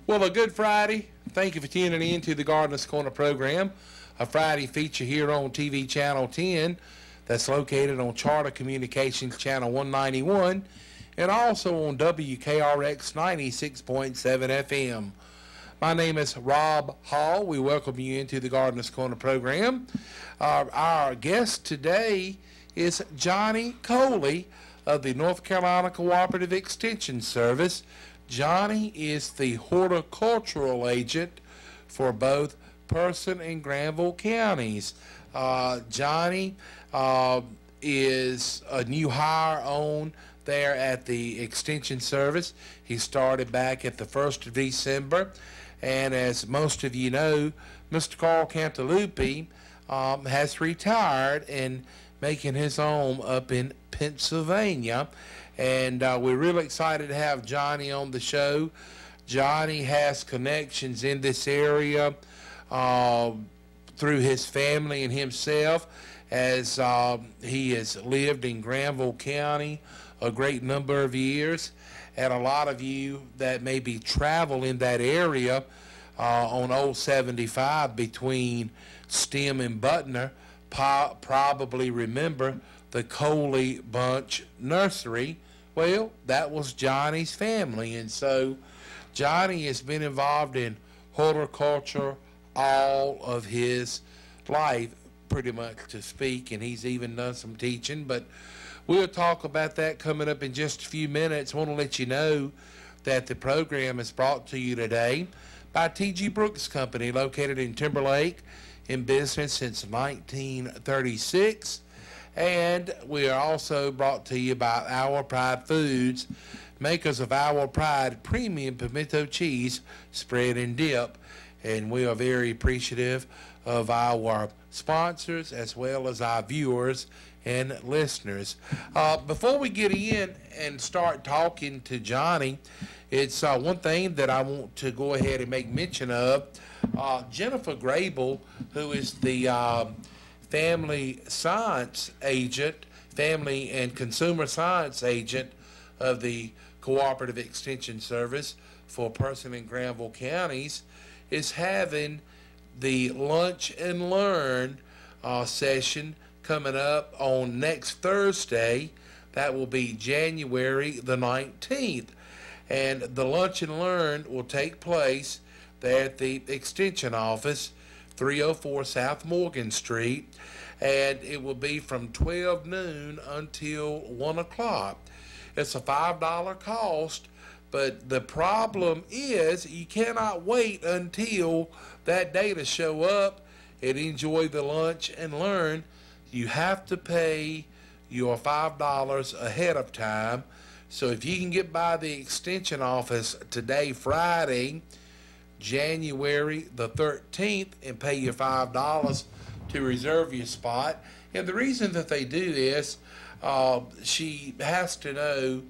Well, a good Friday. Thank you for tuning in to the Gardener's Corner program, a Friday feature here on TV Channel 10 that's located on Charter Communications Channel 191 and also on WKRX 96.7 FM. My name is Rob Hall. We welcome you into the Gardener's Corner program. Our guest today is Johnny Coley of the North Carolina Cooperative Extension Service. Johnny is the horticultural agent for both Person and Granville counties. Johnny is a new hire on there at the Extension Service. He started back at the 1st of December. And as most of you know, Mr. Carl Cantalupi has retired and making his home up in Pennsylvania. And we're really excited to have Johnny on the show. Johnny has connections in this area through his family and himself, as he has lived in Granville County a great number of years. And a lot of you that maybe travel in that area on Old 75 between Stem and Butner probably remember the Coley Bunch Nursery. Well, that was Johnny's family, and so Johnny has been involved in horticulture all of his life, pretty much to speak, and he's even done some teaching, but we'll talk about that coming up in just a few minutes. I want to let you know that the program is brought to you today by T.G. Brooks Company, located in Timberlake, in business since 1936. And we are also brought to you by Our Pride Foods, makers of Our Pride premium pimento cheese spread and dip. And we are very appreciative of our sponsors as well as our viewers and listeners. Before we get in and start talking to Johnny, it's one thing that I want to go ahead and make mention of. Jennifer Grable, who is the family science agent, family and consumer science agent of the Cooperative Extension Service for Person and Granville counties, is having the Lunch and Learn session coming up on next Thursday. That will be January the 19th. And the Lunch and Learn will take place there at the Extension Office, 304 South Morgan Street, and it will be from 12 noon until 1 o'clock. It's a $5 cost, but the problem is you cannot wait until that day to show up and enjoy the Lunch and Learn. You have to pay your $5 ahead of time. So if you can get by the Extension Office today, Friday, January the 13th, and pay your $5 to reserve your spot. And the reason that they do this, she has to know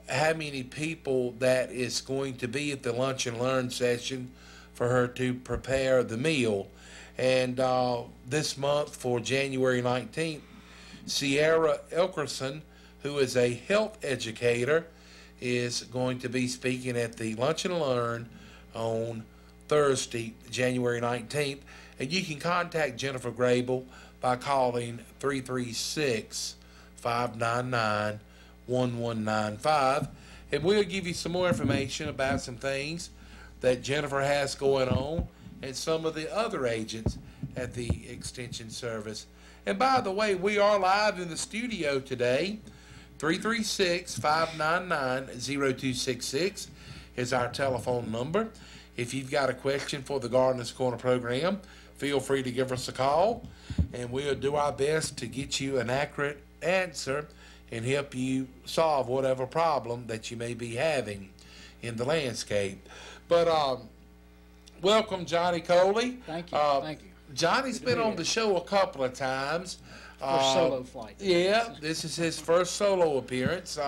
how many people that is going to be at the Lunch and Learn session for her to prepare the meal. And this month for January 19th, Sierra Elkerson, who is a health educator, is going to be speaking at the Lunch and Learn on Thursday, January 19th. And you can contact Jennifer Grable by calling 336-599-1195. And we'll give you some more information about some things that Jennifer has going on and some of the other agents at the Extension Service. And by the way, we are live in the studio today. 336-599-0266 is our telephone number. If you've got a question for the Gardener's Corner program, feel free to give us a call, and we'll do our best to get you an accurate answer and help you solve whatever problem that you may be having in the landscape. But welcome, Johnny Coley. Thank you. Thank you. Johnny's been on the show a couple of times. First solo flight. Yeah, this is his first solo appearance.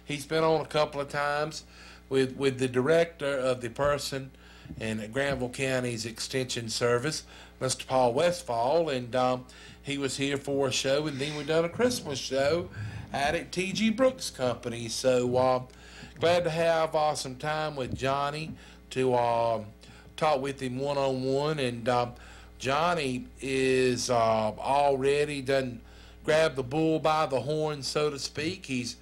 He's been on a couple of times with the director of the person in Granville County's Extension Service, Mr. Paul Westfall, and he was here for a show, and then we done a Christmas show out at T.G. Brooks Company. So glad to have some time with Johnny to talk with him one-on-one. And Johnny is already done grabbed the bull by the horn, so to speak. He's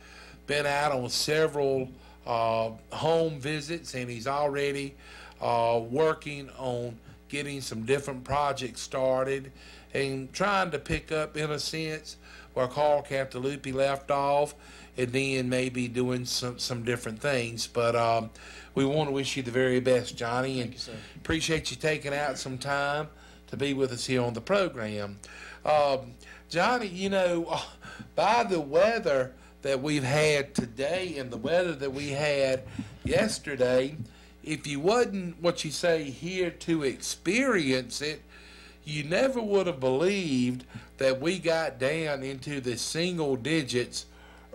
been out on several home visits, and he's already working on getting some different projects started and trying to pick up, in a sense, where Carl Cantalupi left off, and then maybe doing some different things. But we want to wish you the very best, Johnny, and appreciate you taking out some time to be with us here on the program. Johnny, you know, by the weather that we've had today and the weather that we had yesterday, if you wasn't, what you say, here to experience it, you never would have believed that we got down into the single digits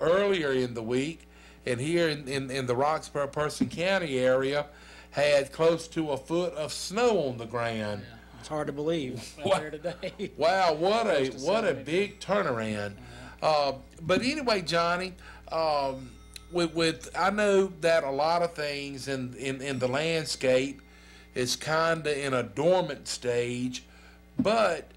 earlier in the week, and here in the Roxborough Person County area had close to a foot of snow on the ground. Yeah, it's hard to believe out there today. Wow, what a big turnaround. But anyway, Johnny, with I know that a lot of things in the landscape is kind of in a dormant stage, but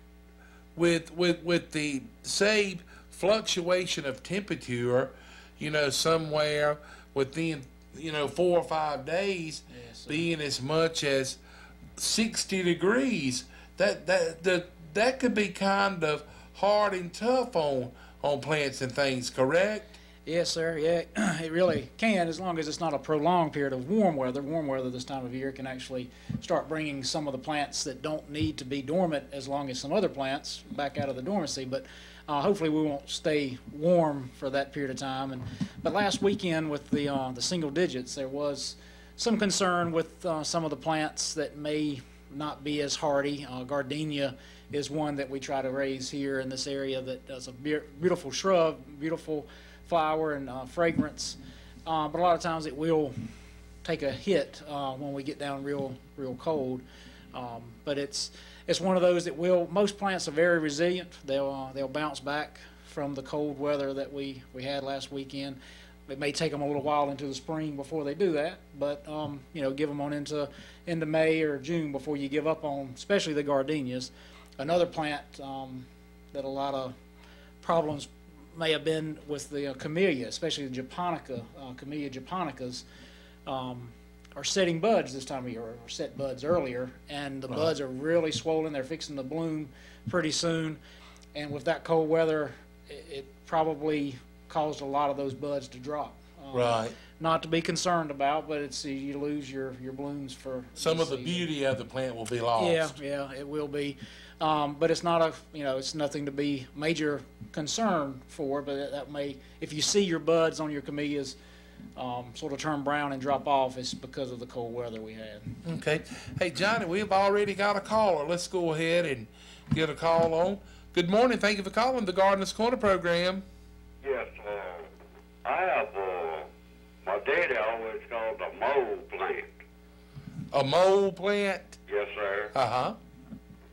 with the, say, fluctuation of temperature, you know, somewhere within, you know, 4 or 5 days, being as much as 60 degrees, that could be kind of hard and tough on plants and things, correct? Yes, sir. Yeah, it really can, as long as it's not a prolonged period of warm weather. Warm weather this time of year can actually start bringing some of the plants that don't need to be dormant, as long as some other plants, back out of the dormancy. But hopefully we won't stay warm for that period of time. But last weekend with the single digits, there was some concern with some of the plants that may not be as hardy. Gardenia is one that we try to raise here in this area that does a beautiful shrub, beautiful flower and fragrance, but a lot of times it will take a hit when we get down real cold. But it's one of those that most plants are very resilient. They'll bounce back from the cold weather that we had last weekend. It may take them a little while into the spring before they do that, but you know, give them on into May or June before you give up on, especially the gardenias. Another plant that a lot of problems may have been with the camellia, especially the japonica, Camellia japonicas, are setting buds this time of year, or set buds earlier, and the buds are really swollen. They're fixing to bloom pretty soon, and with that cold weather, it probably caused a lot of those buds to drop. Right. Not to be concerned about, but it's you lose your blooms for some of the beauty of the plant will be lost. Yeah, it will be. But it's not it's nothing to be major concern for, but that may, if you see your buds on your camellias sort of turn brown and drop off, it's because of the cold weather we had. Okay. Hey, Johnny, we've already got a caller. Let's go ahead and get a call on. Good morning. Thank you for calling the Gardener's Corner program. Yes, I have, my daddy always called a mole plant. A mole plant? Yes, sir. Uh-huh.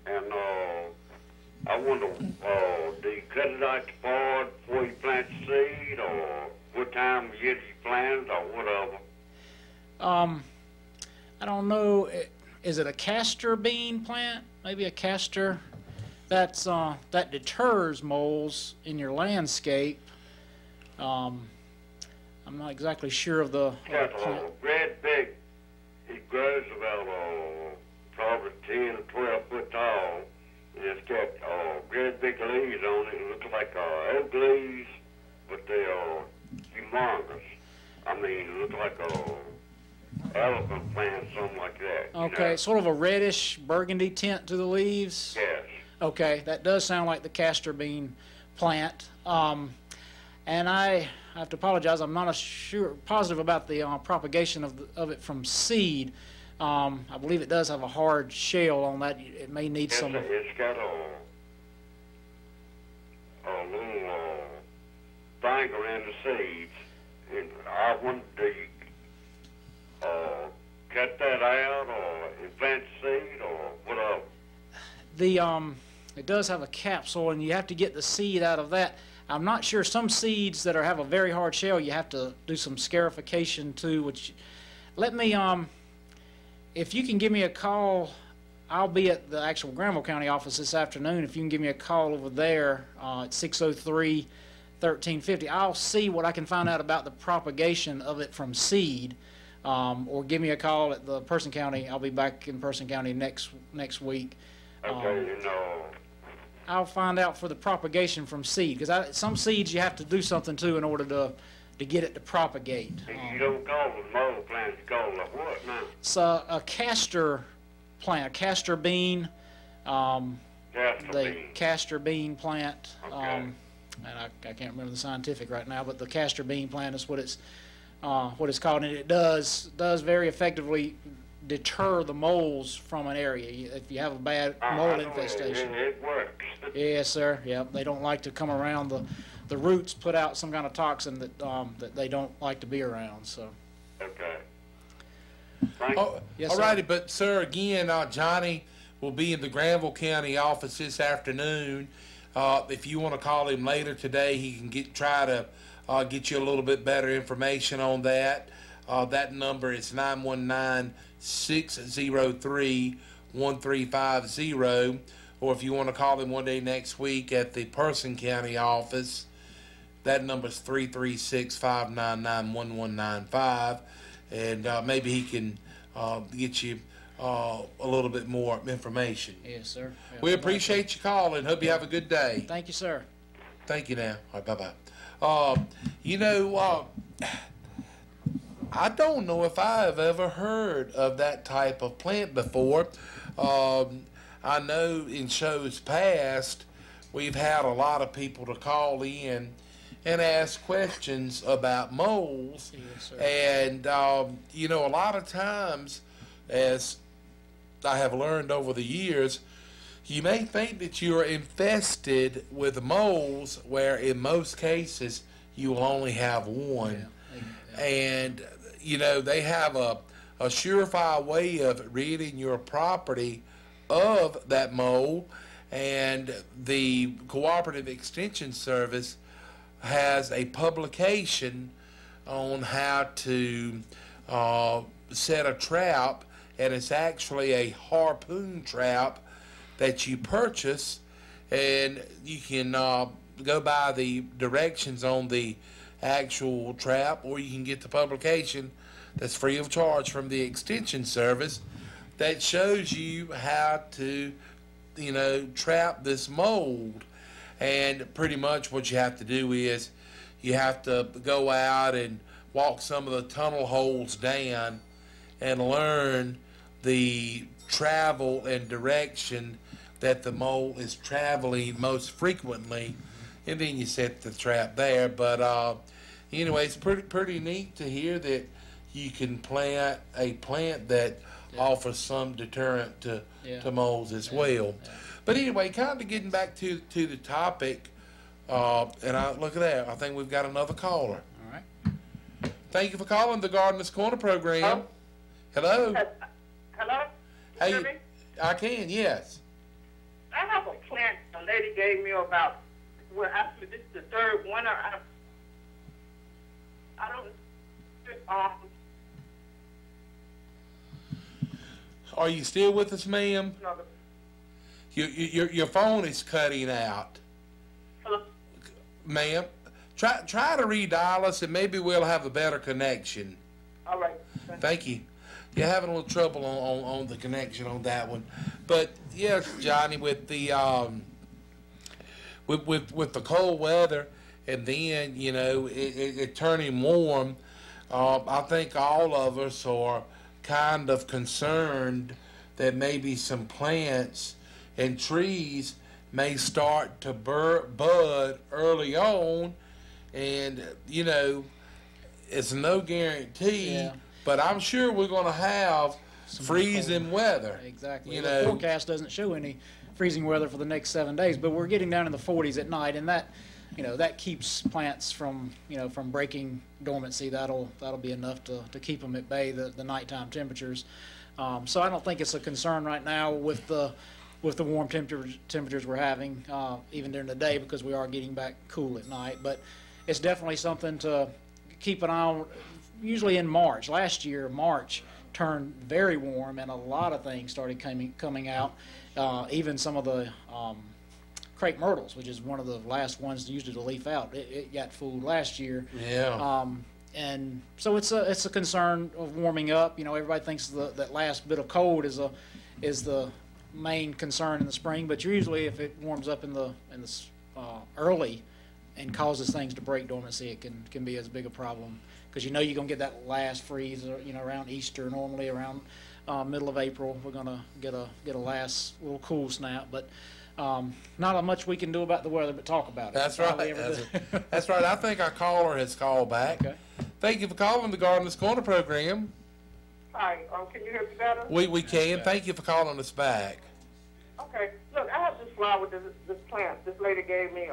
And I wonder, do you cut it out the pod before you plant the seed, or what time of year do you plant it, or whatever? I don't know. is it a castor bean plant? Maybe a castor. That's that deters moles in your landscape. I'm not exactly sure of the Got plant. a red big. It grows about probably 10 or 12 foot tall. And it's got red big leaves on it. It looks like oak leaves, but they are humongous. I mean, it looks like a elephant plant, something like that. you Okay, know? sort of a reddish burgundy tint to the leaves. Yes. Okay, that does sound like the castor bean plant. And I have to apologize. I'm not positive about the propagation of it from seed. I believe it does have a hard shell on that. It may need some. It's got a little thing around the seeds. And I wonder, do you cut that out or plant seed or whatever? It does have a capsule, and you have to get the seed out of that. I'm not sure. Some seeds that have a very hard shell, you have to do some scarification to. Which, let me if you can give me a call, I'll be at the actual Granville County office this afternoon. If you can give me a call over there at 603-1350, I'll see what I can find out about the propagation of it from seed. Or give me a call at the Person County. I'll be back in Person County next week. Okay, I'll find out for the propagation from seed, because some seeds you have to do something to in order to get it to propagate. you don't call them mole plants, you call them what now? It's a castor plant, a castor bean, the castor bean plant. Okay. And I can't remember the scientific right now, but the castor bean plant is what it's called, and it does very effectively deter the moles from an area. If you have a bad mole infestation. It works. Yes, sir. Yep. They don't like to come around. The roots put out some kind of toxin that they don't like to be around. So. Okay. Thank Oh, Yes, all sir. righty, but sir, again, Johnny will be in the Granville County office this afternoon. If you want to call him later today, he can try to get you a little bit better information on that. That number is 919-603-1350. Or if you want to call him one day next week at the Person County office, that number is 336-599-1195. And maybe he can get you a little bit more information. Yes, sir. Yeah, We appreciate you calling. Hope you have a good day. Thank you, sir. Thank you now. All right, bye-bye. I don't know if I have ever heard of that type of plant before. I know in shows past, we've had a lot of people to call in and ask questions about moles. Yes, sir. And, a lot of times, as I have learned over the years, you may think that you are infested with moles, where in most cases you will only have one. Yeah. And, they have a surefire way of ridding your property of that mole. And the Cooperative Extension Service has a publication on how to set a trap, and it's actually a harpoon trap that you purchase, and you can go by the directions on the actual trap, or you can get the publication that's free of charge from the Extension Service that shows you how to, trap this mold. And pretty much what you have to do is you have to go out and walk some of the tunnel holes down and learn the travel and direction that the mole is traveling most frequently, and then you set the trap there. But anyway, it's pretty neat to hear that you can plant a plant that offers some deterrent to moles as well. Yeah. But anyway, kind of getting back to the topic, and look at that. I think we've got another caller. All right. Thank you for calling the Gardener's Corner program. Hello. Hello? Hey, Hear me? I can, yes. I have a plant a lady gave me about, well, actually, this is the third one. I don't, Are you still with us, ma'am? No, Your phone is cutting out, hello? ma'am. Try to redial us, and maybe we'll have a better connection. All right. Thank you. You're having a little trouble on the connection on that one, but yes, Johnny, with the with the cold weather, and then it turning warm, I think all of us are kind of concerned that maybe some plants and trees may start to bud early on, and it's no guarantee. Yeah. But I'm sure we're going to have freezing weather. Exactly. The forecast doesn't show any freezing weather for the next 7 days, but we're getting down in the 40s at night, and that keeps plants from breaking dormancy. That'll be enough to keep them at bay, the nighttime temperatures. So I don't think it's a concern right now with the warm temperatures we're having, even during the day, because we are getting back cool at night. But it's definitely something to keep an eye on. Usually in March. Last year, March turned very warm, and a lot of things started coming out. Even some of the crepe myrtles, which is one of the last ones usually to leaf out. It got fooled last year. Yeah. And so it's a concern of warming up. Everybody thinks that last bit of cold is the main concern in the spring, but usually if it warms up in the early and causes things to break dormancy, it can be as big a problem, because you're going to get that last freeze around Easter. Normally around middle of April we're going to get a last little cool snap, but not much we can do about the weather but talk about it. That's right. That's right. I think our caller has called back. Okay. Thank you for calling the Gardener's Corner program. Hi, can you hear me better? We can. Thank you for calling us back. Okay. Look, I have this flower, this plant. This lady gave me,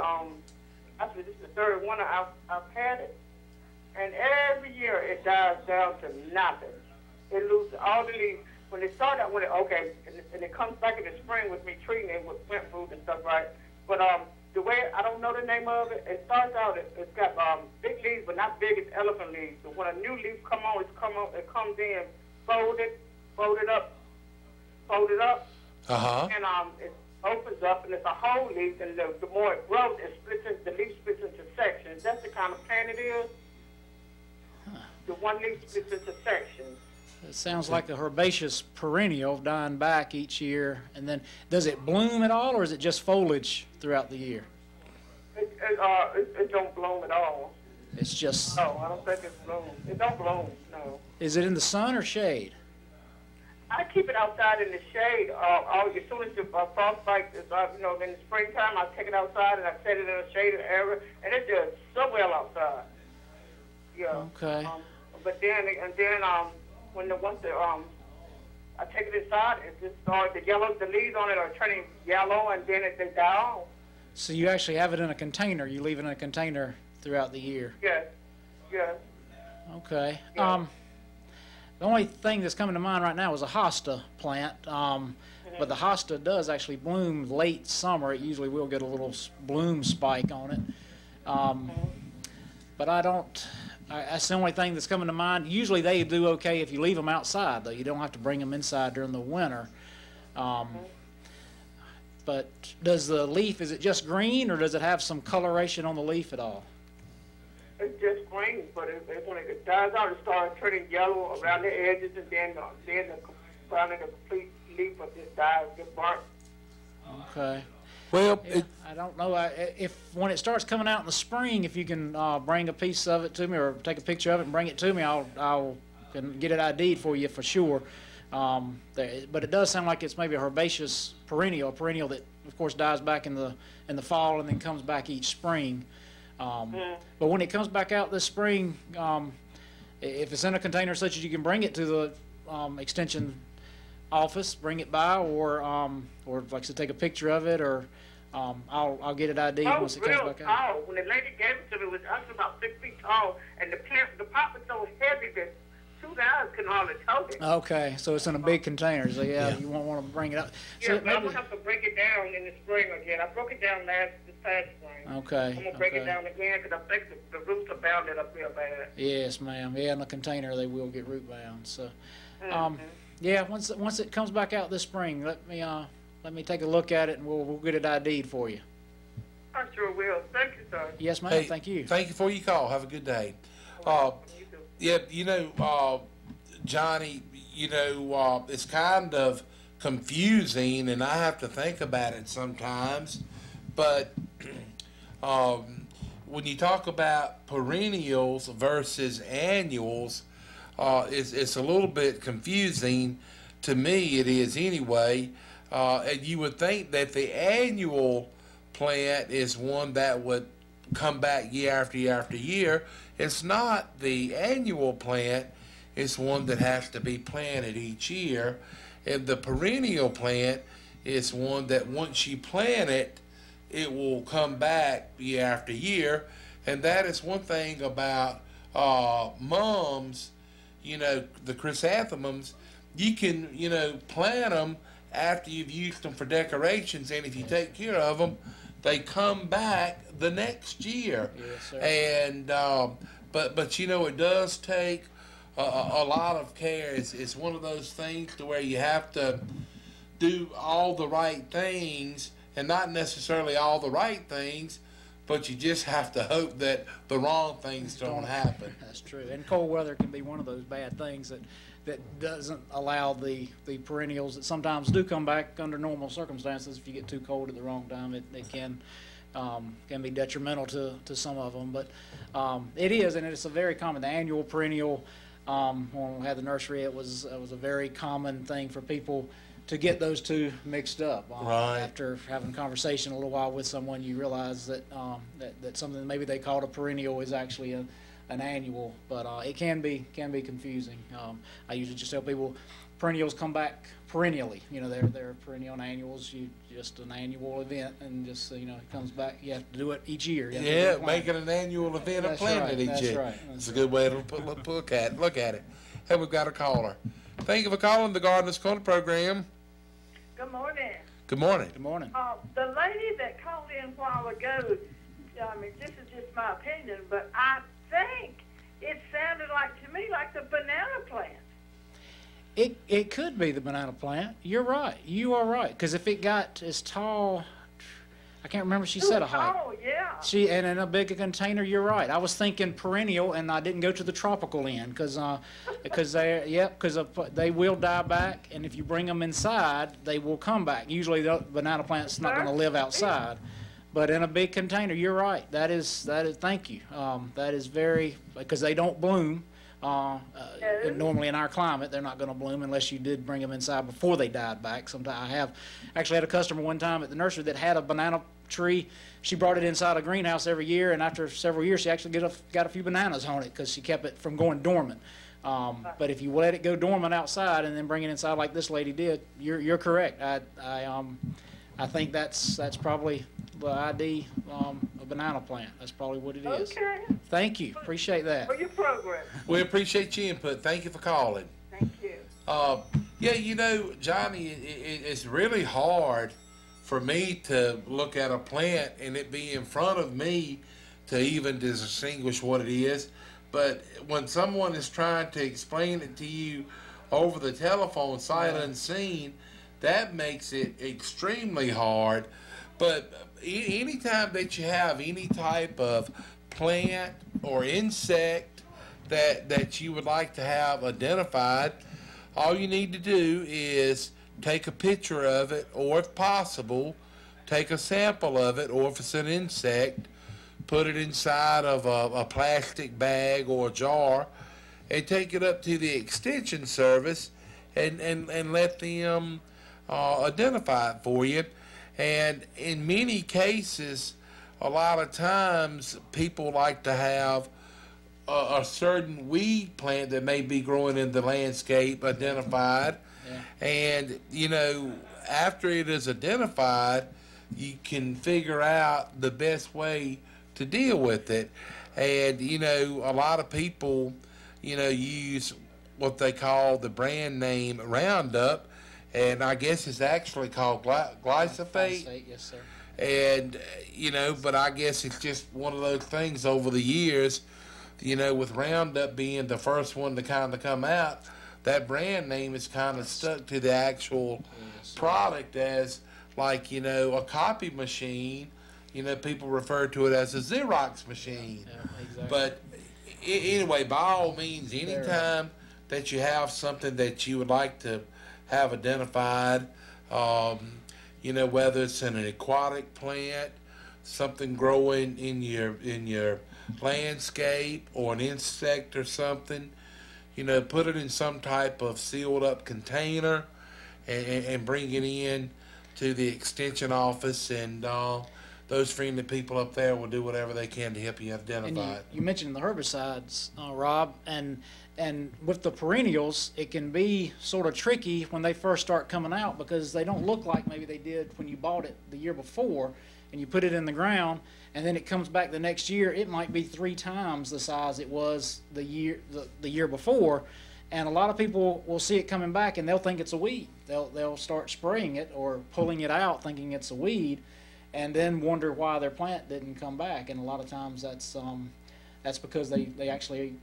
actually this is the third one I've had it. And every year it dies down to nothing. It loses all the leaves. When it started out, and it comes back in the spring with me treating it with plant food and stuff, right? But the way, I don't know the name of it, it starts out, it's got big leaves, but not big as elephant leaves. So when a new leaf it comes in, folded up. Uh-huh. And it opens up, and it's a whole leaf, and the more it grows, the leaf splits into sections. That's the kind of plant it is. The one leaf splits into sections. It sounds like a herbaceous perennial dying back each year. And then, does it bloom at all, or is it just foliage throughout the year? It don't bloom at all. It's just... No, I don't think it blooms. It don't bloom, no. Is it in the sun or shade? I keep it outside in the shade. As soon as the frostbite is, in the springtime, I take it outside and I set it in a shaded area, and it does so well outside. Yeah. Okay. But then, I take it inside, it just starts, the leaves on it are turning yellow, and then they die off. So you actually have it in a container. You leave it in a container throughout the year. Yes. Yes. Okay. Yeah. The only thing that's coming to mind right now is a hosta plant. But the hosta does actually bloom late summer. It usually will get a little bloom spike on it. But that's the only thing that's coming to mind. Usually they do okay if you leave them outside, though. You don't have to bring them inside during the winter. But does the leaf, is it just green, or does it have some coloration on the leaf at all? It's just green, but when it dies out, it starts turning yellow around the edges, and then finally the complete leaf will just die, get burnt. Okay. Well, Yeah, I don't know. If when it starts coming out in the spring, if you can bring a piece of it to me, or take a picture of it and bring it to me, I'll can get it ID'd for you for sure. But it does sound like it's maybe a herbaceous perennial, that of course dies back in the fall and then comes back each spring. But when it comes back out this spring, if it's in a container such as you can bring it to the extension office, bring it by, or like I said, take a picture of it, or I'll get it ID'd once it comes back out. Tall. When the lady gave it to me, it was actually about 6 feet tall, and the pot was so heavy that 2 guys couldn't hardly hold it. Okay, so it's in a big container, so Yeah. you won't want to bring it up. Yeah, So but I'm maybe, gonna have to break it down in the spring again. I broke it down this past spring. okay, I'm gonna break it okay. down again because I think the roots are bounded up real bad. Yes, ma'am. Yeah, in the container they will get root bound. So, Yeah, once it comes back out this spring, let me take a look at it, and we'll get it ID'd for you. I sure will. Thank you, sir. Yes, ma'am. Hey, Thank you. Thank you for your call. Have a good day. You too. Yeah, Johnny, it's kind of confusing, and I have to think about it sometimes. But when you talk about perennials versus annuals, it's a little bit confusing to me. It is anyway. And you would think that the annual plant is one that would come back year after year after year. It's not. The annual plant is one that has to be planted each year, and the perennial plant is one that once you plant it, it will come back year after year. And that is one thing about mums, the chrysanthemums. You can, plant them after you've used them for decorations, and if you take care of them, they come back the next year. Yes, sir. And but it does take a lot of care. It's one of those things to where you have to do all the right things, and not necessarily all the right things, but you just have to hope that the wrong things don't happen. That's true. And cold weather can be one of those bad things that doesn't allow the perennials that sometimes do come back under normal circumstances. If you get too cold at the wrong time, it can be detrimental to some of them. But it is, and it's a very common. The annual perennial, when we had the nursery, it was a very common thing for people to get those two mixed up. Right. After having a conversation a little while with someone, you realize that that something that maybe they called a perennial is actually an annual, but it can be confusing. I usually just tell people perennials come back perennially. They're perennial and annuals. Just an annual event, and just it comes back. You have to do it each year. Yeah, make it an annual event and plant it each year. Right. It's a good way to look at it. Hey, we've got a caller. Thank you for calling the Gardener's Corner program. Good morning. Good morning. Good morning. The lady that called in a while ago, this is just my opinion, but I think it sounded to me like the banana plant. It could be the banana plant. You're right. You are right. Because if it got as tall, I can't remember. She said a height. Oh, yeah. And in a bigger container. You're right. I was thinking perennial, and I didn't go to the tropical end because they will die back, and if you bring them inside, they will come back. Usually, the banana plant's not going to live outside. But in a big container, you're right. That is. Thank you. That is very, because they don't bloom. Normally in our climate, they're not going to bloom unless you did bring them inside before they died back. Sometimes I have actually had a customer one time at the nursery that had a banana tree. She brought it inside a greenhouse every year, and after several years, she actually got a few bananas on it because she kept it from going dormant. But if you let it go dormant outside and then bring it inside like this lady did, you're correct. I think that's probably the ID a banana plant. That's probably what it is. Okay. Thank you. Appreciate that. For your program. We appreciate your input. Thank you for calling. Thank you. Johnny, it's really hard for me to look at a plant and it be in front of me to even distinguish what it is. But when someone is trying to explain it to you over the telephone, sight unseen, that makes it extremely hard. But anytime that you have any type of plant or insect that you would like to have identified, all you need to do is take a picture of it, or if possible, take a sample of it, or if it's an insect, put it inside of a plastic bag or a jar, and take it up to the extension service and let them identify it for you. And in many cases, a lot of times people like to have a certain weed plant that may be growing in the landscape identified. Yeah. And after it is identified, you can figure out the best way to deal with it. And a lot of people use what they call the brand name Roundup, and I guess it's actually called glyphosate. Yes, sir. And but I guess it's just one of those things over the years, with Roundup being the first one to kind of come out, that brand name is kind of stuck to the actual product as, like, you know, a copy machine. You know, people refer to it as a Xerox machine. Yeah, exactly. But anyway, by all means, anytime that you have something that you would like to have identified, you know, whether it's in an aquatic plant, something growing in your landscape, or an insect or something, you know, put it in some type of sealed up container and bring it in to the extension office, and those friendly people up there will do whatever they can to help you identify it. You mentioned the herbicides, Rob, and with the perennials, it can be sort of tricky when they first start coming out, because they don't look like maybe they did when you bought it the year before, and you put it in the ground, and then it comes back the next year. It might be 3 times the size it was the year before, and a lot of people will see it coming back and they'll think it's a weed. They'll start spraying it or pulling it out thinking it's a weed, and then wonder why their plant didn't come back. And a lot of times that's because they actually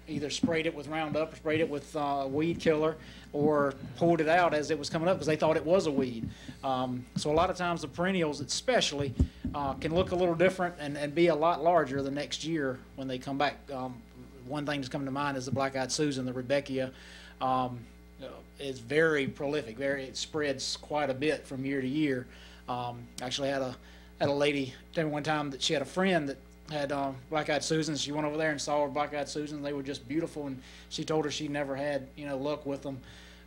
either sprayed it with Roundup or sprayed it with weed killer, or pulled it out as it was coming up because they thought it was a weed. So a lot of times the perennials especially can look a little different and be a lot larger the next year when they come back. One thing that's coming to mind is the Black-Eyed Susan, the Rudbeckia. Is very prolific. It spreads quite a bit from year to year. Actually had a lady tell me one time that she had a friend that had Black-Eyed Susans. She went over there and saw her Black-Eyed Susans. They were just beautiful, and she told her she never had luck with them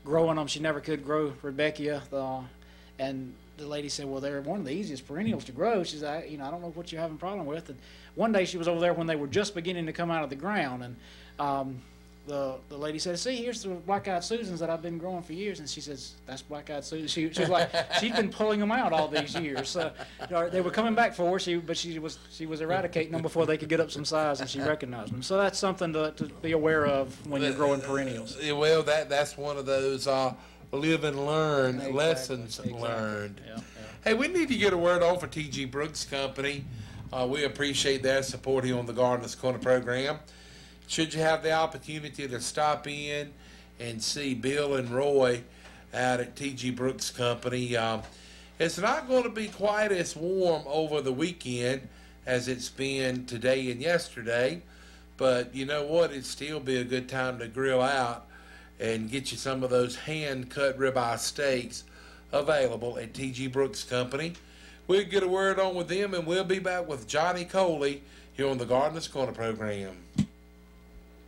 growing them. She never could grow Rudbeckia. And the lady said, well, they're one of the easiest perennials to grow. She said, I don't know what you're having a problem with. And one day she was over there when they were just beginning to come out of the ground, and the lady said, see, here's the Black-Eyed Susans that I've been growing for years. And she says, that's Black-Eyed Susan. She was like, she'd been pulling them out all these years. They were coming back for her, but she was eradicating them before they could get up some size, and she recognized them. So that's something to be aware of when you're growing perennials. Well, that's one of those live and learn lessons learned. Yeah. Hey, we need to get a word on for T.G. Brooks Company. We appreciate their support here on the Gardener's Corner program. Should you have the opportunity to stop in and see Bill and Roy out at T.G. Brooks Company, it's not going to be quite as warm over the weekend as it's been today and yesterday, but you know what? It'd still be a good time to grill out and get you some of those hand-cut ribeye steaks available at T.G. Brooks Company. We'll get a word on with them, and we'll be back with Johnny Coley here on the Gardener's Corner program.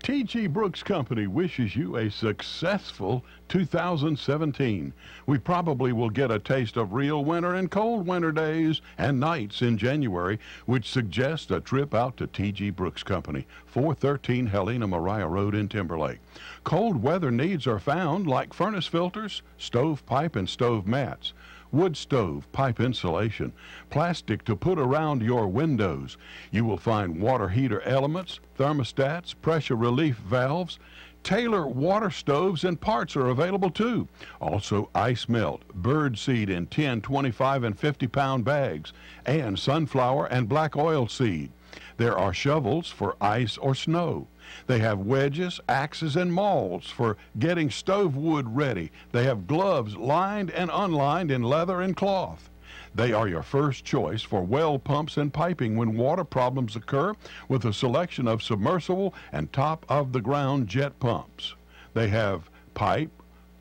T.G. Brooks Company wishes you a successful 2017. We probably will get a taste of real winter and cold winter days and nights in January, which suggests a trip out to T.G. Brooks Company, 413 Helena Maria Road in Timberlake. Cold weather needs are found like furnace filters, stove pipe and stove mats, wood stove, pipe insulation, plastic to put around your windows. You will find water heater elements, thermostats, pressure relief valves. Taylor water stoves and parts are available too. Also ice melt, bird seed in 10, 25, and 50-pound bags, and sunflower and black oil seed. There are shovels for ice or snow. They have wedges, axes, and mauls for getting stove wood ready. They have gloves lined and unlined in leather and cloth. They are your first choice for well pumps and piping when water problems occur, with a selection of submersible and top-of-the-ground jet pumps. They have pipe,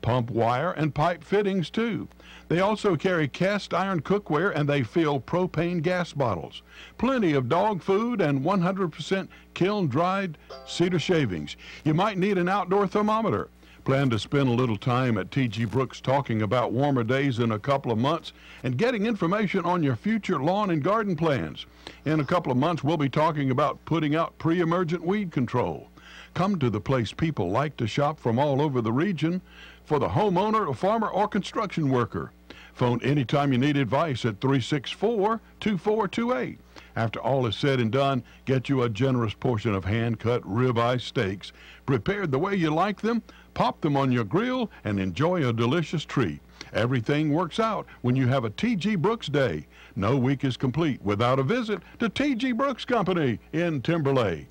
pump wire, and pipe fittings too. They also carry cast iron cookware, and they fill propane gas bottles. Plenty of dog food and 100% kiln-dried cedar shavings. You might need an outdoor thermometer. Plan to spend a little time at T.G. Brooks talking about warmer days in a couple of months and getting information on your future lawn and garden plans. In a couple of months, we'll be talking about putting out pre-emergent weed control. Come to the place people like to shop from all over the region for the homeowner, farmer, or construction worker. Phone anytime you need advice at 364-2428. After all is said and done, get you a generous portion of hand-cut ribeye steaks, prepared the way you like them, pop them on your grill, and enjoy a delicious treat. Everything works out when you have a T.G. Brooks day. No week is complete without a visit to T.G. Brooks Company in Timberlake.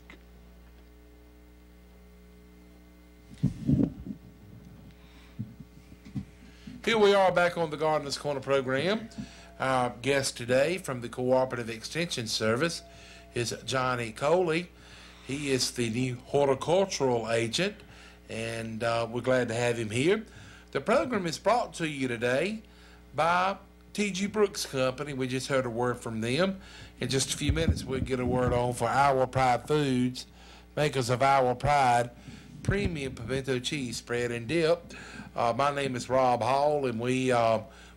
Here we are back on the Gardener's Corner program. Our guest today from the Cooperative Extension Service is Johnny Coley. He is the new horticultural agent, and we're glad to have him here. The program is brought to you today by T.G. Brooks Company. We just heard a word from them. In just a few minutes, we'll get a word on for Our Pride Foods, makers of Our Pride Premium Pimento Cheese Spread and Dip. My name is Rob Hall, and we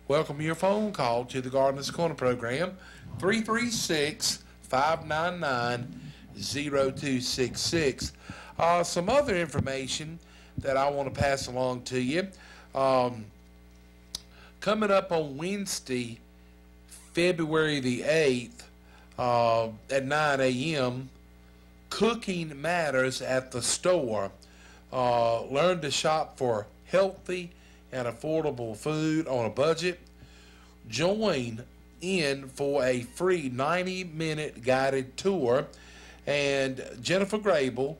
welcome your phone call to the Gardener's Corner program, 336-599-0266. Some other information that I want to pass along to you. Coming up on Wednesday, February the 8th, at 9 a.m., Cooking Matters at the Store. Learn to shop for healthy and affordable food on a budget. Join in for a free 90-minute guided tour. And Jennifer Grable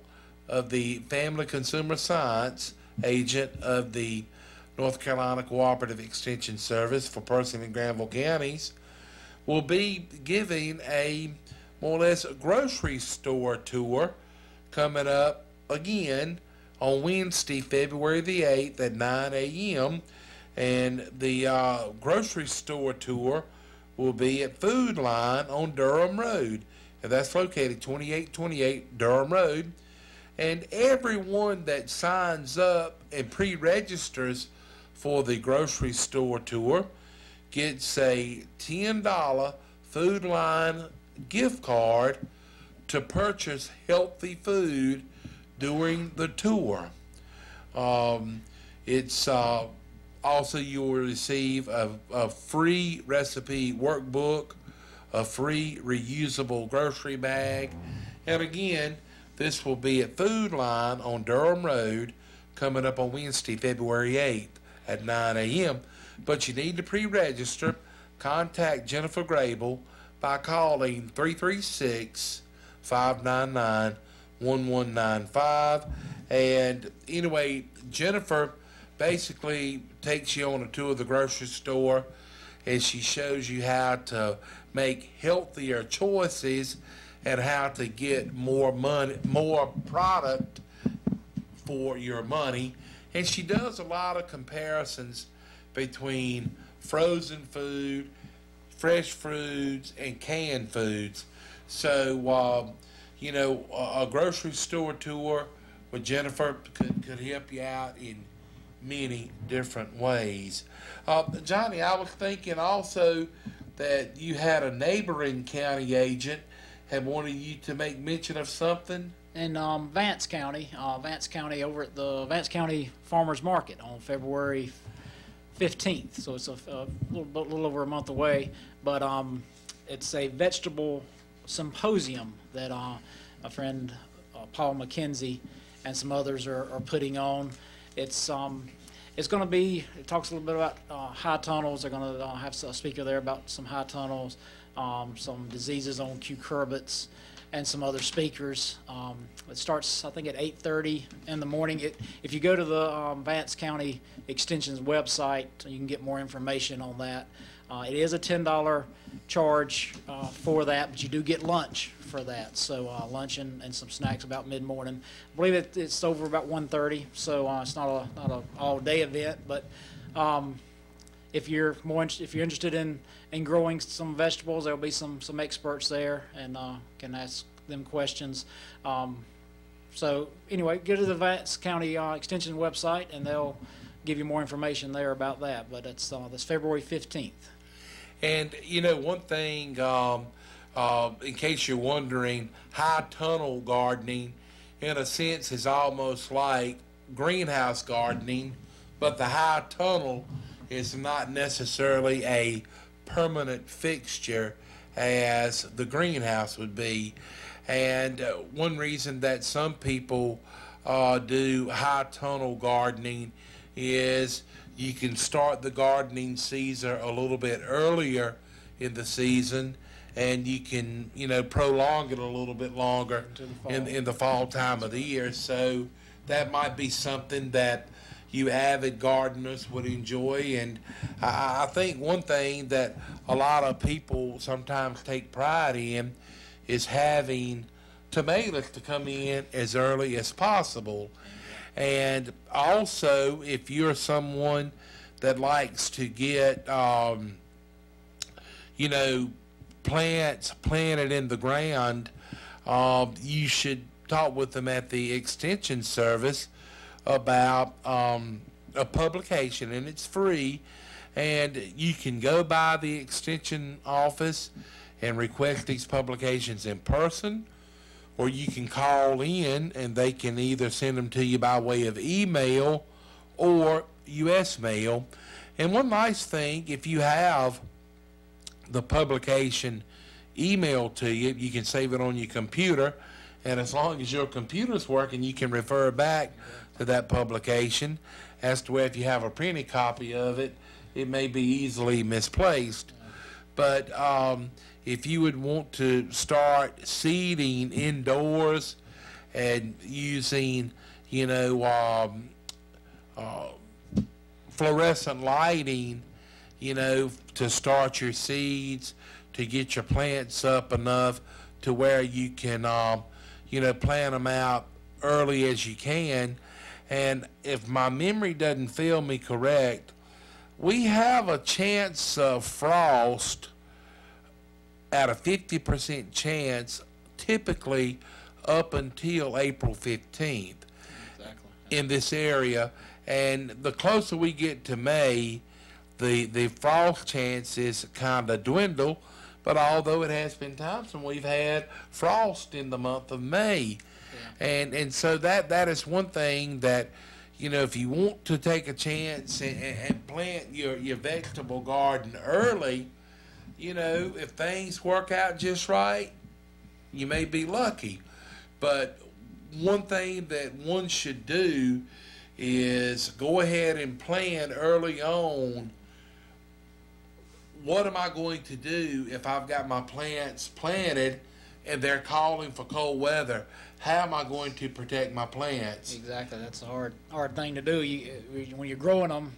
of the Family Consumer Science, agent of the North Carolina Cooperative Extension Service for Person and Granville counties, will be giving a more or less grocery store tour coming up again on Wednesday, February the 8th at 9 a.m. And the grocery store tour will be at Food Line on Durham Road. And that's located 2828 Durham Road. And everyone that signs up and pre-registers for the grocery store tour gets a $10 Food Line gift card to purchase healthy food during the tour. It's also, you will receive a free recipe workbook, a free reusable grocery bag, and again, this will be at Food Line on Durham Road coming up on Wednesday, February 8th at 9 a.m. But you need to pre-register. Contact Jennifer Grable by calling 336-599-1195. And anyway, Jennifer basically takes you on a tour of the grocery store, and she shows you how to make healthier choices and how to get more product for your money. And she does a lot of comparisons between frozen food, fresh foods, and canned foods. So, a grocery store tour with Jennifer could help you out in many different ways. Johnny, I was thinking also that you had a neighboring county agent had wanted you to make mention of something. In Vance County over at the Vance County Farmers Market on February 15th. So it's a little over a month away, but it's a vegetable symposium that my friend Paul McKenzie and some others are putting on. It's going to be, it talks a little bit about high tunnels. They're going to have a speaker there about some high tunnels, some diseases on cucurbits, and some other speakers. It starts, I think, at 8:30 in the morning. If you go to the Vance County Extension's website, you can get more information on that. It is a $10 charge for that, but you do get lunch for that. So lunch and some snacks about mid-morning. I believe it's over about 1:30, so it's not a all-day event. But if you're interested in growing some vegetables, there'll be some experts there and can ask them questions. So anyway, go to the Vance County Extension website and they'll give you more information there about that. But it's this February 15th. And one thing, in case you're wondering, high tunnel gardening, in a sense, is almost like greenhouse gardening, but the high tunnel is not necessarily a permanent fixture as the greenhouse would be. And one reason that some people do high tunnel gardening is you can start the gardening season a little bit earlier in the season, and you can prolong it a little bit longer in the fall time of the year. So that might be something that you avid gardeners would enjoy. And I think one thing that a lot of people sometimes take pride in is having tomatoes to come in as early as possible. And also, if you're someone that likes to get, plants planted in the ground, you should talk with them at the Extension Service about a publication, and it's free. And you can go by the Extension office and request these publications in person, or you can call in and they can either send them to you by way of email or U.S. mail. And one nice thing, if you have the publication emailed to you, you can save it on your computer, and as long as your computer's working, you can refer back to that publication, as to where if you have a printed copy of it, it may be easily misplaced. But if you would want to start seeding indoors and using, fluorescent lighting, to start your seeds, to get your plants up enough to where you can, plant them out early as you can. And if my memory doesn't fail me correct, we have a chance of frost at a 50% chance, typically up until April 15th in this area. And the closer we get to May, the frost chances kind of dwindle. But although it has been times when we've had frost in the month of May. And so that is one thing that, if you want to take a chance and plant your vegetable garden early, if things work out just right, you may be lucky. But one thing that one should do is go ahead and plan early on. What am I going to do if I've got my plants planted and they're calling for cold weather? How am I going to protect my plants? Exactly. That's a hard thing to do. When you're growing them,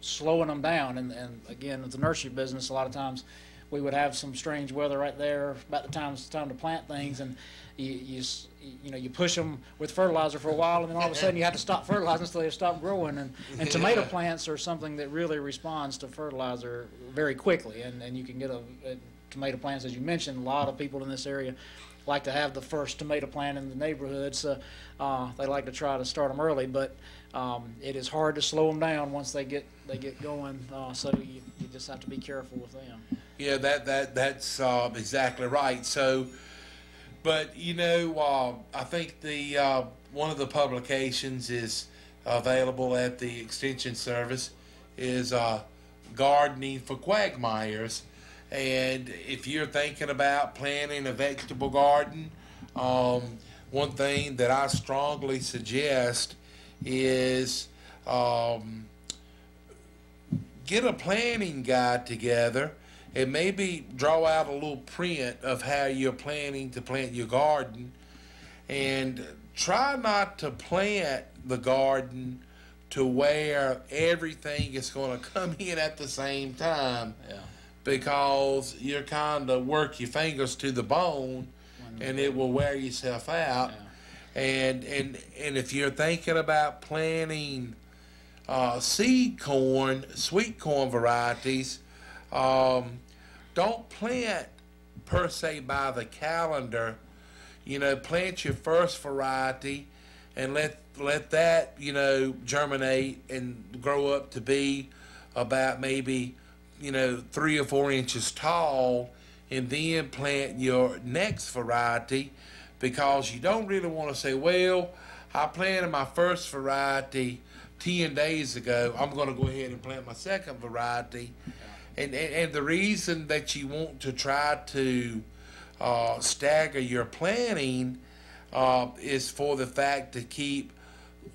slowing them down. And again, with the nursery business, a lot of times we would have some strange weather right there about the time it's time to plant things, and you push them with fertilizer for a while, and then all of a sudden you have to stop fertilizing until they stop growing. And tomato plants are something that really responds to fertilizer very quickly, and you can get a tomato plants, as you mentioned. A lot of people in this area like to have the first tomato plant in the neighborhood, so they like to try to start them early, but it is hard to slow them down once they get going, so you just have to be careful with them. Yeah, that's exactly right. So, but I think the one of the publications is available at the Extension Service is Gardening for Quagmires. And if you're thinking about planting a vegetable garden, one thing that I strongly suggest is get a planning guide together and maybe draw out a little print of how you're planning to plant your garden, and try not to plant the garden to where everything is going to come in at the same time. Yeah. Because you're kind of work your fingers to the bone, and it will wear yourself out. Yeah. And if you're thinking about planting seed corn, sweet corn varieties, don't plant per se by the calendar. Plant your first variety and let that germinate and grow up to be about maybe 3 or 4 inches tall, and then plant your next variety, because you don't really want to say, well, I planted my first variety 10 days ago, I'm going to go ahead and plant my second variety. And the reason that you want to try to stagger your planting is for the fact to keep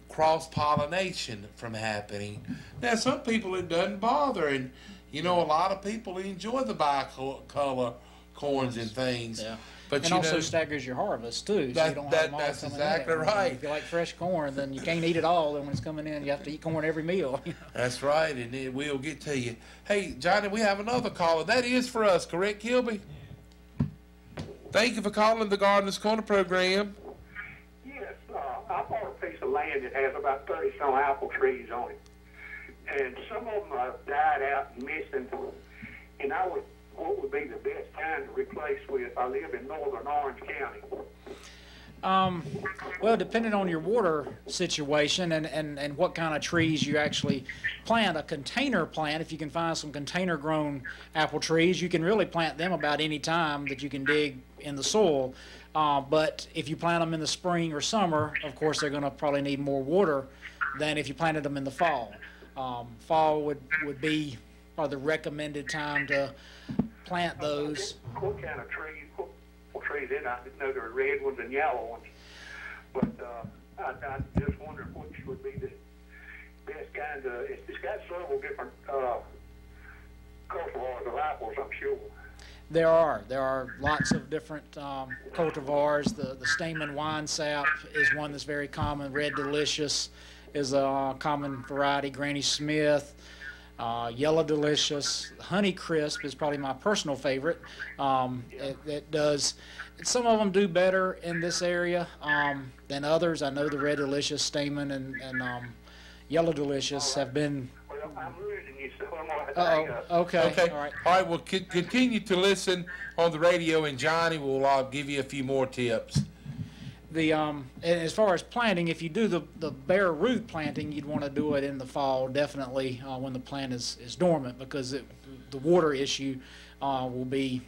cross-pollination from happening. Now, some people it doesn't bother, and a lot of people enjoy the bicolor corns and things. Yeah. But And you also know, staggers your harvest too, so you don't have them all that's coming exactly in. right. If you like fresh corn, then you can't eat it all. Then when it's coming in, you have to eat corn every meal. that's right, and it will get to you. Hey, Johnny, we have another caller. That is for us, correct, Kilby? Thank you for calling the Gardener's Corner program. Yes, I bought a piece of land that has about 30-some apple trees on it. And some of them died out and missing. And what would be the best time to replace with? I live in northern Orange County. Well, depending on your water situation and what kind of trees you actually plant, a container plant, if you can find some container grown apple trees, you can really plant them about any time that you can dig in the soil. But if you plant them in the spring or summer, of course, they're going to probably need more water than if you planted them in the fall. Fall would be probably the recommended time to plant those. What kind of trees? What trees in? I didn't know there were red ones and yellow ones. But I just wondered which would be the best kind of. It's got several different cultivars of apples, I'm sure. There are lots of different cultivars. The Stamen Wine Sap is one that's very common. Red Delicious is a common variety. Granny Smith, Yellow Delicious, Honey Crisp is probably my personal favorite. It does. Some of them do better in this area than others. I know the Red Delicious, Stamen, and Yellow Delicious have been. Well, I'm losing you, so I'm going to hang up. Okay. Okay. All right. All right. Well, continue to listen on the radio, and Johnny will give you a few more tips. And as far as planting, if you do the bare root planting, you'd want to do it in the fall, definitely when the plant is dormant, because the water issue will be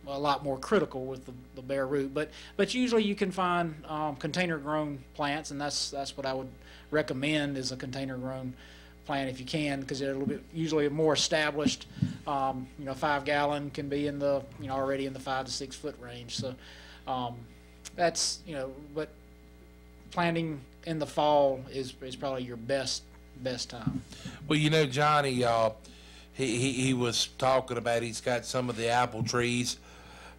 a lot more critical with the bare root. But usually you can find container grown plants, and that's what I would recommend is a container grown plant if you can, because they're a little bit usually more established. 5 gallon can be in the already in the 5 to 6 foot range. So. That's but planting in the fall is probably your best time. Well, Johnny, he was talking about he's got some of the apple trees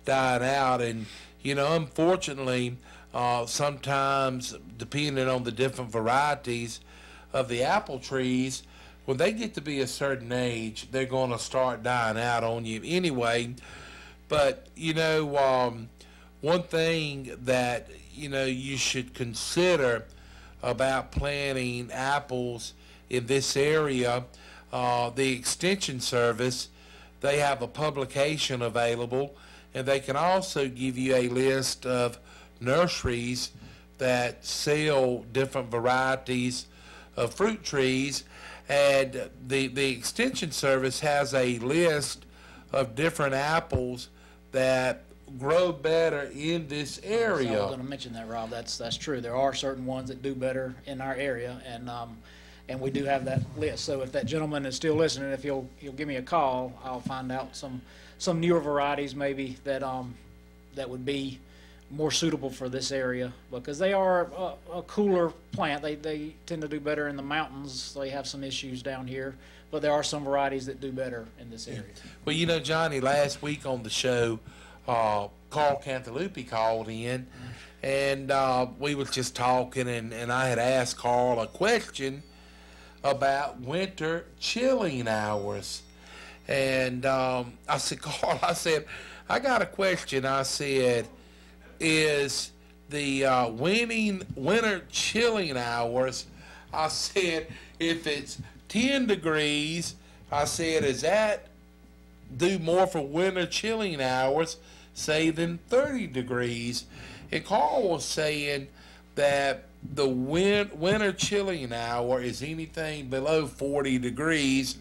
dying out, and unfortunately, sometimes depending on the different varieties of the apple trees, when they get to be a certain age, they're going to start dying out on you anyway. But one thing that you should consider about planting apples in this area, the Extension Service, they have a publication available, and they can also give you a list of nurseries that sell different varieties of fruit trees, and the Extension Service has a list of different apples that grow better in this area. So I was going to mention that, Rob. That's true. There are certain ones that do better in our area, and we do have that list. So if that gentleman is still listening, if he'll give me a call, I'll find out some newer varieties maybe that would be more suitable for this area, because they are a cooler plant. They tend to do better in the mountains. They have some issues down here, but there are some varieties that do better in this area. Well, Johnny, last week on the show, Carl Cantalupi called in, and we was just talking, and I had asked Carl a question about winter chilling hours. And I said, Carl, I got a question. I said, is the winter chilling hours, I said, if it's 10 degrees, I said, is that do more for winter chilling hours, say, than 30 degrees? And Carl was saying that the winter chilling hour is anything below 40 degrees.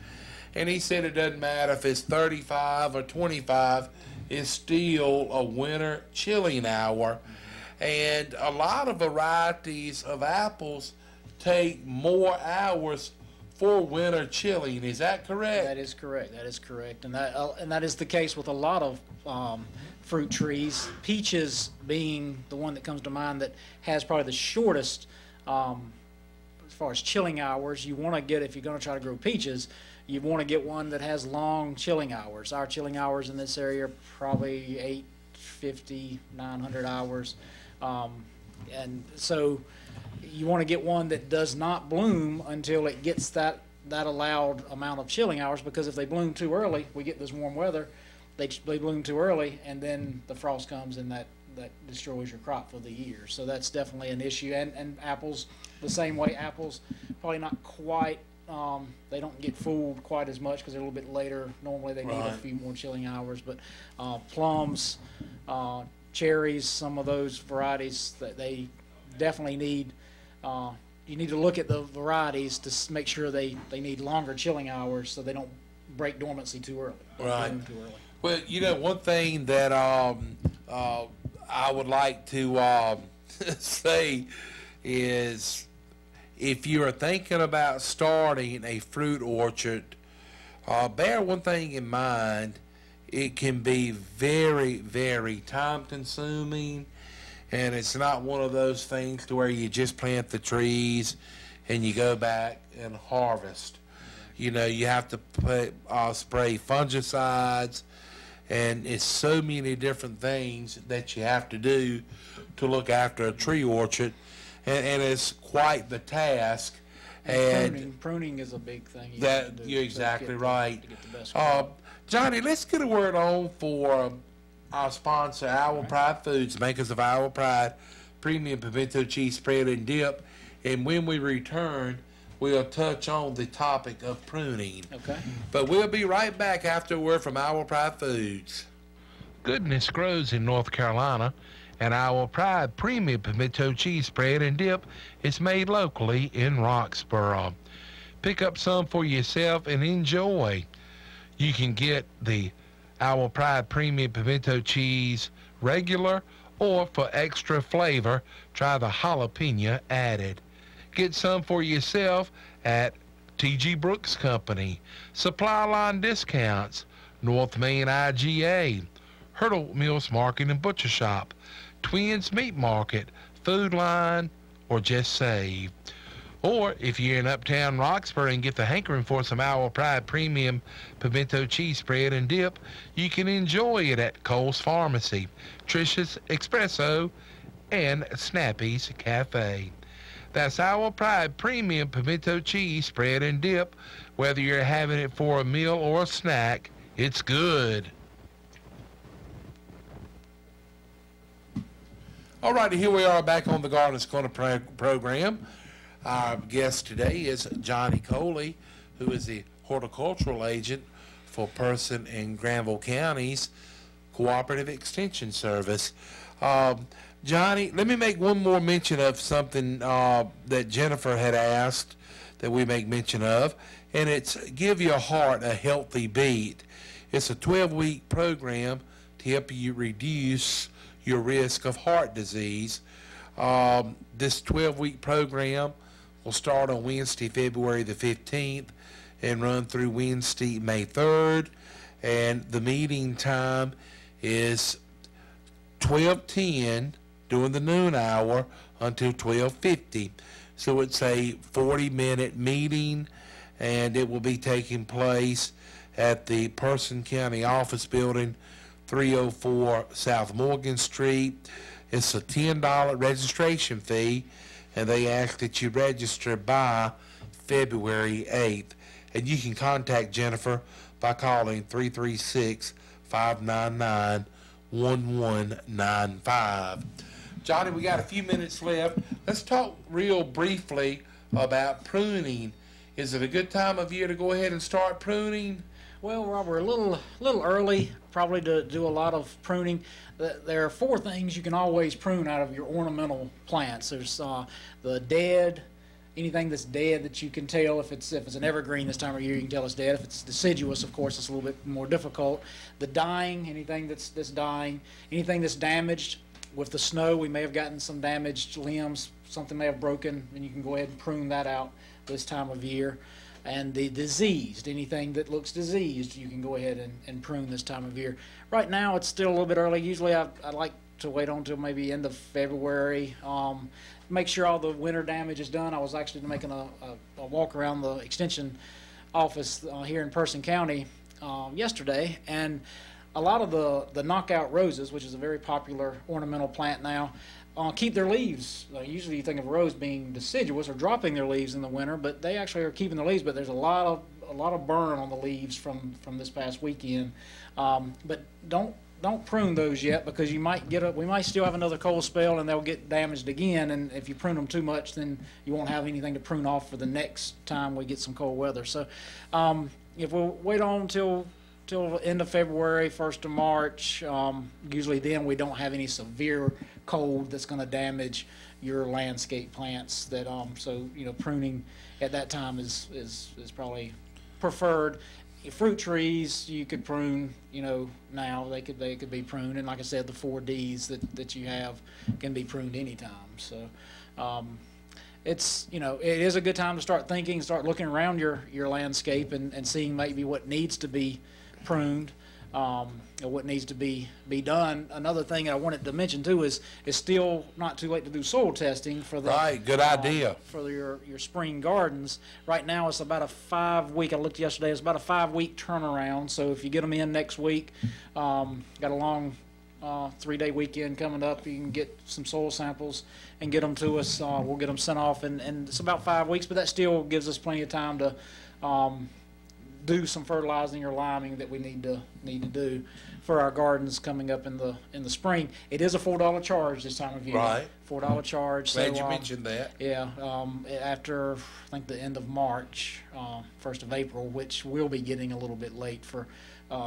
And he said it doesn't matter if it's 35 or 25, it's still a winter chilling hour. And a lot of varieties of apples take more hours for winter chilling. Is that correct? That is correct. And that is the case with a lot of fruit trees. Peaches being the one that comes to mind that has probably the shortest as far as chilling hours. You want to get, if you're going to try to grow peaches, You want to get one that has long chilling hours. Our chilling hours in this area are probably 850, 900 hours. And so you want to get one that does not bloom until it gets that allowed amount of chilling hours, because if they bloom too early, we get this warm weather, they bloom too early, and then the frost comes and that destroys your crop for the year. So that's definitely an issue. And apples, the same way. Apples, probably not quite, they don't get fooled quite as much because they're a little bit later. Normally they need a few more chilling hours. But plums, cherries, some of those varieties that they definitely need, you need to look at the varieties to make sure they need longer chilling hours so they don't break dormancy too early. Right. Too early. Well, you know, one thing that I would like to say is, if you are thinking about starting a fruit orchard, bear one thing in mind. It can be very, very time consuming, and it's not one of those things to where you just plant the trees and you go back and harvest. You know, you have to spray fungicides, and it's so many different things that you have to do to look after a tree orchard, and it's quite the task. And pruning is a big thing. You're exactly right. To get the best crop. Johnny, let's get a word on for our sponsor, Our Pride Foods, makers of Our Pride Premium Pimento Cheese Spread and Dip. And when we return, we'll touch on the topic of pruning. Okay. But we'll be right back after a word from Our Pride Foods. Goodness grows in North Carolina, and Our Pride Premium Pimento Cheese Spread and Dip is made locally in Roxboro. Pick up some for yourself and enjoy. You can get the Our Pride Premium Pimento Cheese regular, or for extra flavor, try the jalapeno added. Get some for yourself at T.G. Brooks Company, Supply Line Discounts, North Main IGA, Hurdle Mills Market and Butcher Shop, Twins Meat Market, Food Line, or just Save. Or if you're in Uptown Roxborough and get the hankering for some Our Pride Premium Pimento Cheese Spread and Dip, you can enjoy it at Cole's Pharmacy, Trish's Espresso, and Snappy's Cafe. That's Our Pride Premium Pimento Cheese Spread and Dip. Whether you're having it for a meal or a snack, it's good. All righty, here we are back on the Gardeners Corner program. Our guest today is Johnny Coley, who is the horticultural agent for Person and Granville Counties Cooperative Extension Service. Johnny, let me make one more mention of something that Jennifer had asked that we make mention of, and it's Give Your Heart a Healthy Beat. It's a 12-week program to help you reduce your risk of heart disease. This 12-week program will start on Wednesday, February the 15th, and run through Wednesday, May 3rd. And the meeting time is 12:10 during the noon hour until 12:50. So it's a 40-minute meeting, and it will be taking place at the Person County Office Building, 304 South Morgan Street. It's a $10 registration fee, and they ask that you register by February 8th. And you can contact Jennifer by calling 336-599-1195. Johnny, we got a few minutes left. Let's talk real briefly about pruning. Is it a good time of year to go ahead and start pruning? Well, Rob, we're a little early probably to do a lot of pruning. There are 4 things you can always prune out of your ornamental plants. There's the dead, anything that's dead that you can tell if it's an evergreen this time of year, you can tell it's dead. If it's deciduous, of course, it's a little bit more difficult. The dying, anything that's dying, anything that's damaged. With the snow, we may have gotten some damaged limbs, something may have broken, and you can go ahead and prune that out this time of year. And the diseased, anything that looks diseased, you can go ahead and prune this time of year. Right now, it's still a little bit early. Usually, I like to wait until maybe end of February. Make sure all the winter damage is done. I was actually making a walk around the extension office here in Person County yesterday, and a lot of the knockout roses, which is a very popular ornamental plant now, keep their leaves. Usually you think of a rose being deciduous or dropping their leaves in the winter, but they actually are keeping the leaves. But there's a lot of burn on the leaves from this past weekend. But don't prune those yet, because we might still have another cold spell and they'll get damaged again. And if you prune them too much, then you won't have anything to prune off for the next time we get some cold weather. So if we'll wait on till end of February, 1st of March, usually then we don't have any severe cold that's going to damage your landscape plants. That so pruning at that time is probably preferred. Fruit trees you could prune, now they could be pruned, and like I said, the 4Ds that you have can be pruned anytime. So it's it is a good time to start thinking, start looking around your landscape and seeing maybe what needs to be pruned, or what needs to be done. Another thing I wanted to mention too is it's still not too late to do soil testing for the Good idea. for your spring gardens. Right now it's about a 5-week. I looked yesterday. It's about a 5-week turnaround. So if you get them in next week, got a long 3-day weekend coming up. You can get some soil samples and get them to us. We'll get them sent off, and it's about 5 weeks, but that still gives us plenty of time to do some fertilizing or liming that we need to do for our gardens coming up in the spring. It is a $4 charge this time of year. Right. $4 charge. Glad you mentioned that. Yeah. After I think the end of March, 1st of April, which we'll be getting a little bit late for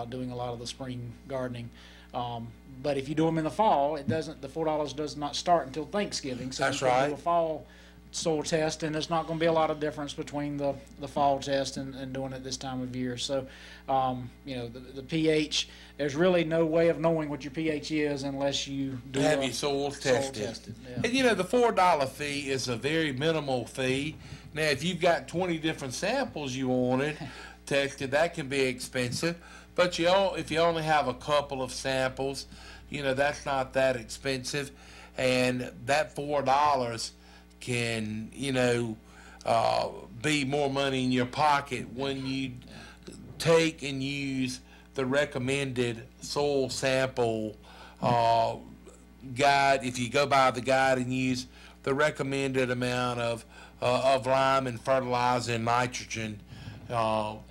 doing a lot of the spring gardening. But if you do them in the fall, the $4 does not start until Thanksgiving. So That's you can right. do a fall soil test, and there's not going to be a lot of difference between the fall test and doing it this time of year. So the pH, there's really no way of knowing what your pH is unless you do Have your soils tested. Yeah. And the $4 fee is a very minimal fee. Now if you've got 20 different samples you wanted tested, that can be expensive. But if you only have a couple of samples, that's not that expensive. And that $4 can be more money in your pocket when you take and use the recommended soil sample guide. If you go by the guide and use the recommended amount of lime and fertilizer and nitrogen,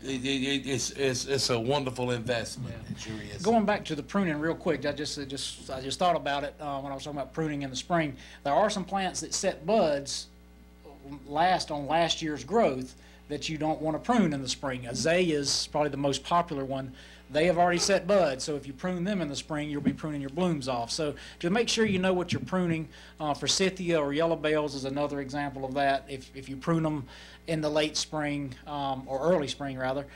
it's a wonderful investment. Yeah. It sure is. Going back to the pruning real quick, I just thought about it when I was talking about pruning in the spring. There are some plants that set buds on last year's growth that you don't want to prune in the spring. Azalea is probably the most popular one. They have already set buds, so if you prune them in the spring, you'll be pruning your blooms off. So to make sure you know what you're pruning, forsythia or yellow bells is another example of that. If you prune them in the late spring, or early spring rather,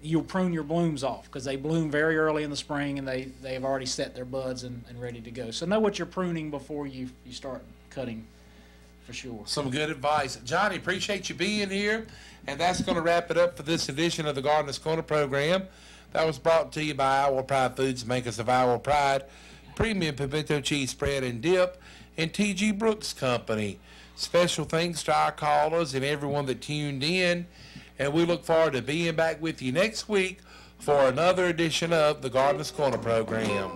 you'll prune your blooms off because they bloom very early in the spring and they've already set their buds and ready to go. So know what you're pruning before you start cutting, for sure. Some good advice. Johnny, appreciate you being here. And that's going to wrap it up for this edition of the Gardener's Corner program. That was brought to you by Our Pride Foods, makers of Our Pride, Premium Pimento Cheese Spread and Dip, and T.G. Brooks Company. Special thanks to our callers and everyone that tuned in. And we look forward to being back with you next week for another edition of the Gardener's Corner program.